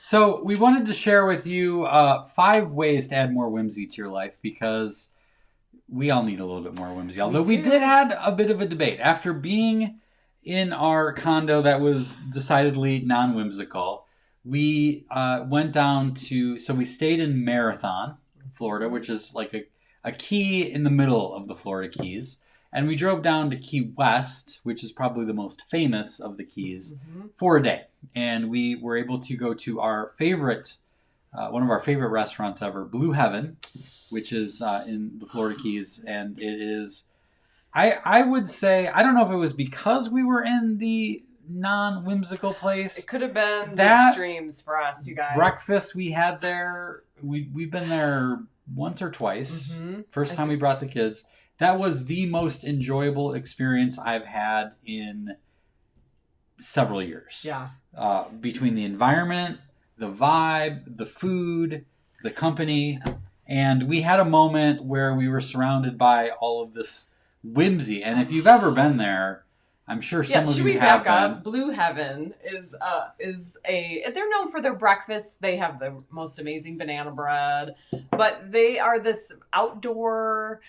So we wanted to share with you 5 ways to add more whimsy to your life because we all need a little bit more whimsy. Although we did have a bit of a debate after being in our condo that was decidedly non-whimsical. We went down so we stayed in Marathon, Florida, which is like a key in the middle of the Florida Keys. And we drove down to Key West, which is probably the most famous of the Keys, for a day. And we were able to go to our favorite, one of our favorite restaurants ever, Blue Heaven, which is in the Florida Keys. And it is, I would say, I don't know if it was because we were in the non-whimsical place. It could have been the extremes for us, you guys. Breakfast we had there, we've been there once or twice. First time we brought the kids. That was the most enjoyable experience I've had in several years. Yeah. Between the environment, the vibe, the food, the company. And we had a moment where we were surrounded by all of this whimsy. And if you've ever been there, I'm sure some of you have been. Blue Heaven is they're known for their breakfast. They have the most amazing banana bread. But they are this outdoor...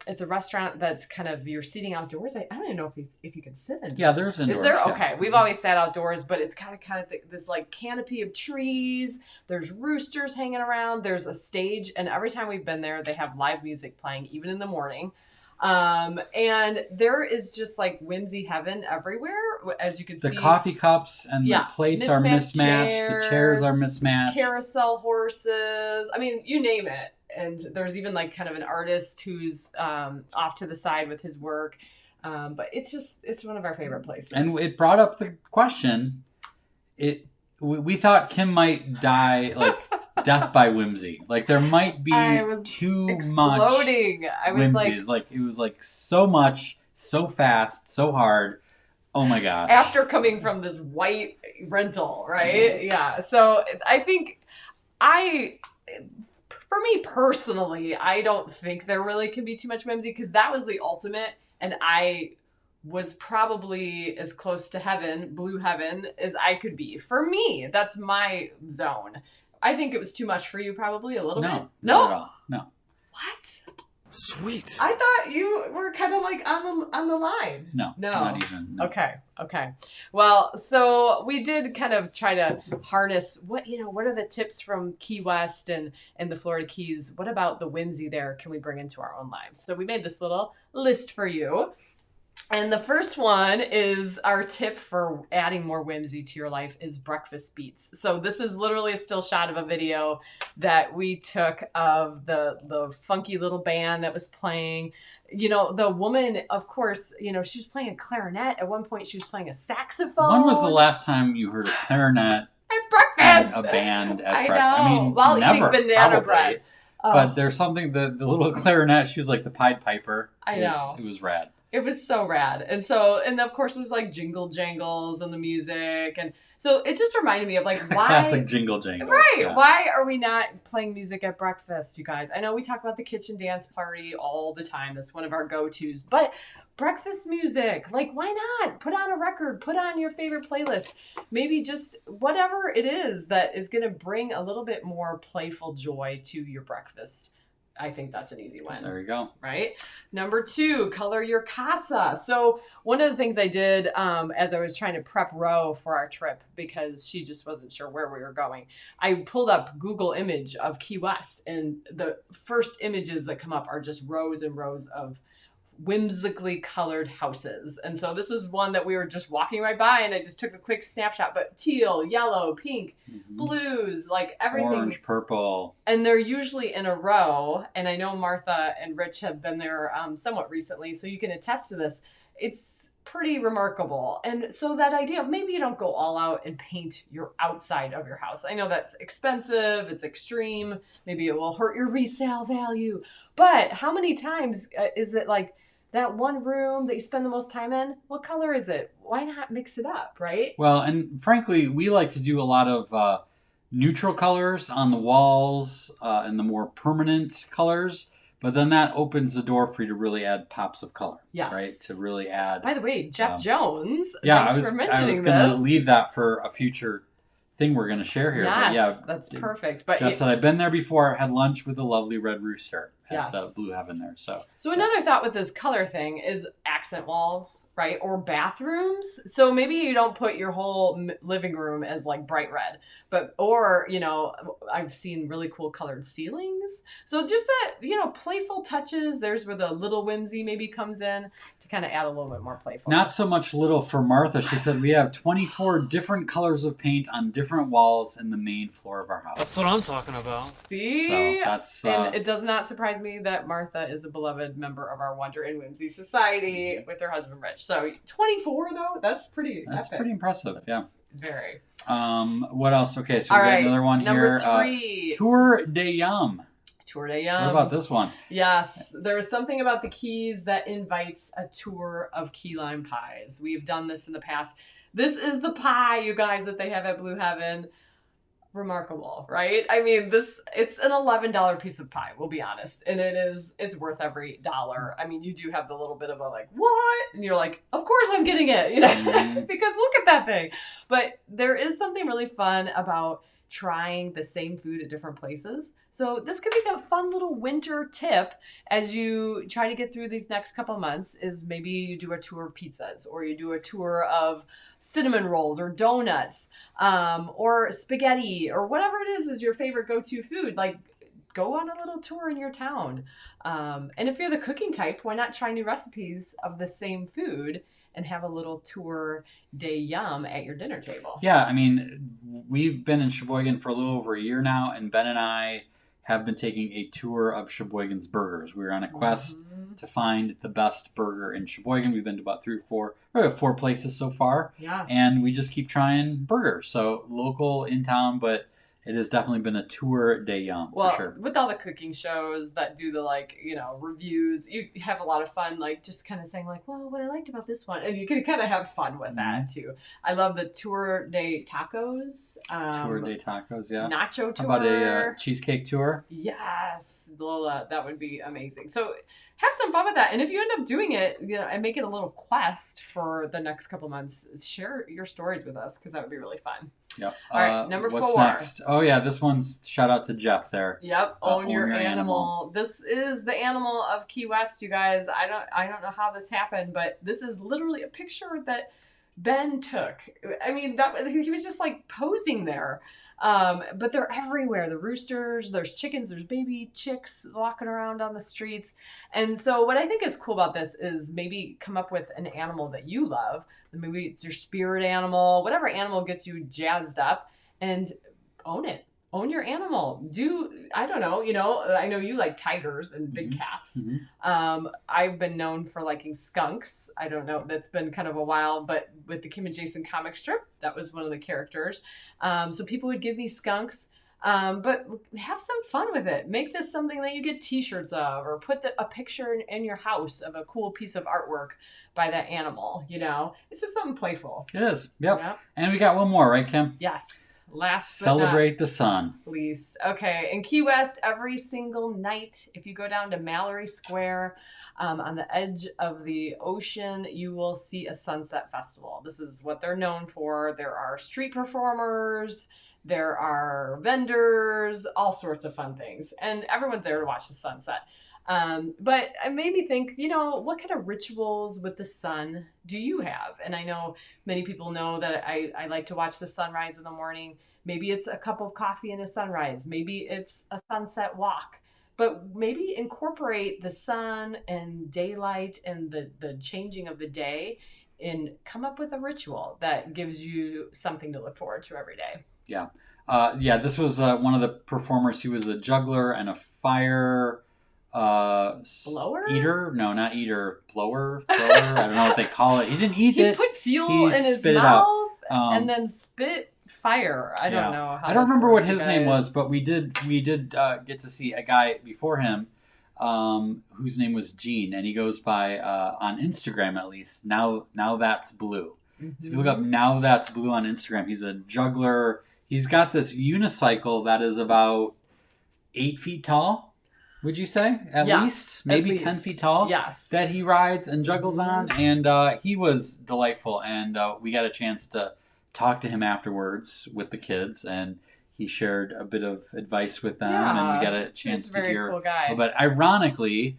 it's a restaurant that's kind of, you're seating outdoors. I don't even know if you can sit indoors. Yeah, there's indoors. Is there? Yeah. Okay. We've always sat outdoors, but it's kind of this like canopy of trees. There's roosters hanging around. There's a stage. And every time we've been there, they have live music playing, even in the morning. And there is just like whimsy heaven everywhere, as you can see. The coffee cups and the plates are mismatched. The chairs are mismatched. Carousel horses. I mean, you name it. And there's even like kind of an artist who's off to the side with his work. But it's one of our favorite places. And it brought up the question. We thought Kim might die like death by whimsy. Like there might be too much whimsy. It was like so much, so fast, so hard. Oh my gosh. After coming from this white rental, right? Yeah. So I think for me personally, I don't think there really can be too much whimsy because that was the ultimate, and I was probably as close to heaven, Blue Heaven, as I could be. For me, that's my zone. I think it was too much for you, probably a little bit. No, not at all. No. What? Sweet. I thought you were kind of like on the line. No, not even. No. Okay. Well, so we did kind of try to harness what are the tips from Key West and the Florida Keys? What about the whimsy there can we bring into our own lives? So we made this little list for you. And the first one is our tip for adding more whimsy to your life is breakfast beats. So this is literally a still shot of a video that we took of the funky little band that was playing. You know, the woman, of course, she was playing a clarinet. At one point, she was playing a saxophone. When was the last time you heard a clarinet at breakfast? A band at breakfast. I mean, while never, eating banana probably. bread. But there's something, the little clarinet, she was like the Pied Piper. I know. It was rad. It was so rad. And of course there's like jingle jangles and the music. And so it just reminded me of like why. Classic jingle jangle. Right. Yeah. Why are we not playing music at breakfast, you guys? I know we talk about the kitchen dance party all the time. That's one of our go-tos. But breakfast music, like why not? Put on a record, put on your favorite playlist. Maybe just whatever it is that is going to bring a little bit more playful joy to your breakfast. I think that's an easy one. There you go. Right? Number 2, color your casa. So one of the things I did as I was trying to prep Ro for our trip, because she just wasn't sure where we were going, I pulled up Google image of Key West, and the first images that come up are just rows and rows of whimsically colored houses. And so this is one that we were just walking right by, and I just took a quick snapshot, but teal, yellow, pink, blues, like everything. Orange, purple. And they're usually in a row. And I know Martha and Rich have been there somewhat recently, so you can attest to this. It's pretty remarkable. And so that idea, maybe you don't go all out and paint your outside of your house. I know that's expensive, it's extreme, maybe it will hurt your resale value. But how many times is it like that one room that you spend the most time in? What color is it? Why not mix it up, right? Well, and frankly, we like to do a lot of neutral colors on the walls and the more permanent colors. But then that opens the door for you to really add pops of color. Yes. Right? To really add. By the way, Jeff Jones, yeah, thanks for mentioning this. I was going to leave that for a future thing we're going to share here. Yes, but yeah, that's perfect. But Jeff said, I've been there before, had lunch with a lovely red rooster at Yes. Blue Heaven there. So another thought with this color thing is accent walls, right? Or bathrooms. So maybe you don't put your whole living room as like bright red, or I've seen really cool colored ceilings. So just that, playful touches. There's where the little whimsy maybe comes in to kind of add a little bit more playfulness. Not so much little for Martha. She said we have 24 different colors of paint on different walls in the main floor of our house. That's what I'm talking about. See? So that's... and it does not surprise me that Martha is a beloved member of our Wonder and Whimsy Society with her husband Rich. So 24 though, that's pretty epic. Pretty impressive. That's very. What else? Okay, so All we got right, another one number here. 3. Tour de Yum. Tour de Yum. What about this one? Yes, there's something about the Keys that invites a tour of key lime pies. We've done this in the past. This is the pie, you guys, that they have at Blue Heaven. Remarkable, right? I mean, it's an $11 piece of pie, we'll be honest. And it's worth every dollar. I mean, you do have the little bit of a like, what? And you're like, of course I'm getting it, because look at that thing. But there is something really fun about trying the same food at different places. So this could be a fun little winter tip as you try to get through these next couple months, is maybe you do a tour of pizzas, or you do a tour of cinnamon rolls or donuts, or spaghetti, or whatever it is your favorite go-to food. Like, go on a little tour in your town. And if you're the cooking type, why not try new recipes of the same food and have a little tour de yum at your dinner table? Yeah, I mean, we've been in Sheboygan for a little over a year now, and Ben and I have been taking a tour of Sheboygan's burgers. We're on a quest to find the best burger in Sheboygan. We've been to about 3 or 4 places so far. Yeah. And we just keep trying burgers. So local, in town, but it has definitely been a tour de yum, for sure. With all the cooking shows that do the reviews, you have a lot of fun, just kind of saying well, what I liked about this one, and you can kind of have fun with that too. I love the tour de tacos. Tour de tacos, yeah. Nacho tour. How about a cheesecake tour? Yes, Lola, that would be amazing. So have some fun with that, and if you end up doing it, and make it a little quest for the next couple months, share your stories with us, because that would be really fun. Yep. All right, number 4. What's next? Oh yeah, this one's shout out to Jeff there. Yep, own your animal. This is the animal of Key West, you guys. I don't know how this happened, but this is literally a picture that Ben took. I mean, he was just posing there. But they're everywhere. The roosters, there's chickens, there's baby chicks walking around on the streets. And so what I think is cool about this is maybe come up with an animal that you love. Maybe it's your spirit animal, whatever animal gets you jazzed up, and own it. Own your animal. I don't know, I know you like tigers and big cats. Mm-hmm. I've been known for liking skunks. I don't know, that's been kind of a while, but with the Kim and Jason comic strip, that was one of the characters. So people would give me skunks, but have some fun with it. Make this something that you get t-shirts of, or put a picture in your house of a cool piece of artwork by that animal, It's just something playful. It is, yep. And we got one more, right, Kim? Yes. Last but Celebrate the sun. Least. Okay, in Key West, every single night, if you go down to Mallory Square, on the edge of the ocean, you will see a sunset festival. This is what they're known for. There are street performers, there are vendors, all sorts of fun things, and everyone's there to watch the sunset. But it made me think, what kind of rituals with the sun do you have? And I know many people know that I like to watch the sunrise in the morning. Maybe it's a cup of coffee and a sunrise. Maybe it's a sunset walk. But maybe incorporate the sun and daylight and the changing of the day, and come up with a ritual that gives you something to look forward to every day. Yeah. This was one of the performers. He was a juggler and a fire... blower? Eater? No, not eater. Blower? Thrower? I don't know what they call it. He didn't eat it. He put fuel in his mouth and then spit fire. I don't know how. I don't remember what his name was, but we did get to see a guy before him whose name was Gene, and he goes by on Instagram at least. Now That's Blue. Mm-hmm. So if you look up Now That's Blue on Instagram, he's a juggler. He's got this unicycle that is about 8 feet tall. Would you say? At least? Maybe 10 feet tall? Yes. That he rides and juggles on. And he was delightful. And we got a chance to talked to him afterwards with the kids, and he shared a bit of advice with them, and we got a chance to hear. Cool guy. But ironically,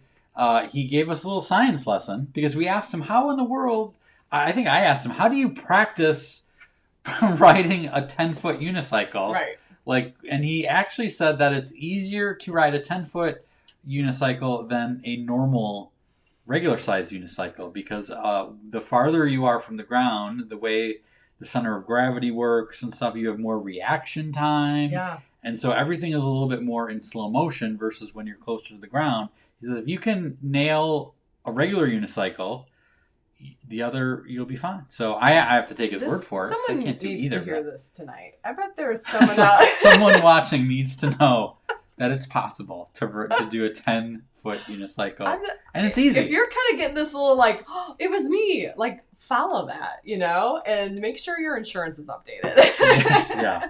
he gave us a little science lesson because we asked him how in the world. I think I asked him, how do you practice riding a 10-foot unicycle? Right. Like, and he actually said that it's easier to ride a 10-foot unicycle than a normal regular size unicycle because the farther you are from the ground, the way the center of gravity works and stuff, you have more reaction time. Yeah. And so everything is a little bit more in slow motion versus when you're closer to the ground. He says if you can nail a regular unicycle, the other you'll be fine. So I have to take his word for it. Someone I can't do needs either. to hear this tonight. I bet there's someone Someone watching needs to know that it's possible to do a 10-foot unicycle, and it's easy. If you're kind of getting this little like, oh, it was me, like follow that, and make sure your insurance is updated. Yes, yeah,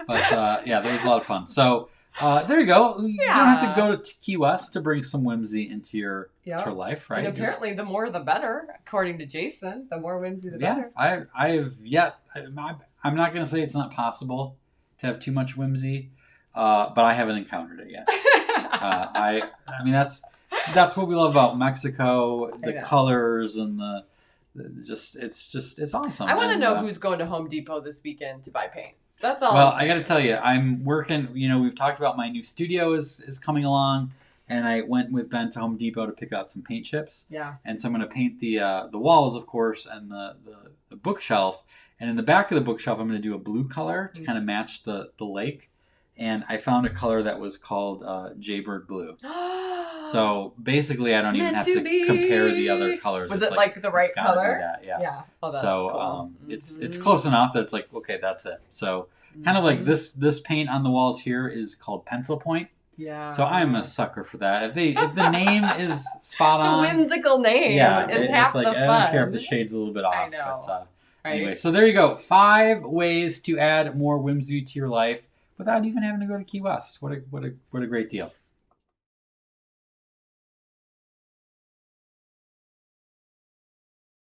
but that was a lot of fun. So there you go. You don't have to go to Key West to bring some whimsy into your life, right? And apparently, the more the better, according to Jason. The more whimsy, the better. I'm not going to say it's not possible to have too much whimsy. But I haven't encountered it yet. I mean, that's what we love about Mexico. The colors and it's awesome. I want to know who's going to Home Depot this weekend to buy paint. That's all. Well, I got to tell you, I'm working. We've talked about my new studio is coming along, and I went with Ben to Home Depot to pick out some paint chips. Yeah. And so I'm going to paint the walls, of course, and the bookshelf. And in the back of the bookshelf, I'm going to do a blue color to kind of match the lake. And I found a color that was called Jaybird Blue. So basically, I don't even have to compare the other colors. Was it like the right color? Yeah. Oh, that's so cool. It's close enough that it's like, okay, that's it. So kind of like this paint on the walls here is called Pencil Point. Yeah. So I'm a sucker for that. If the name is spot on, the whimsical name is half the fun. I don't care if the shade's a little bit off. I know. But, anyway, so there you go. 5 ways to add more whimsy to your life without even having to go to Key West. What a great deal.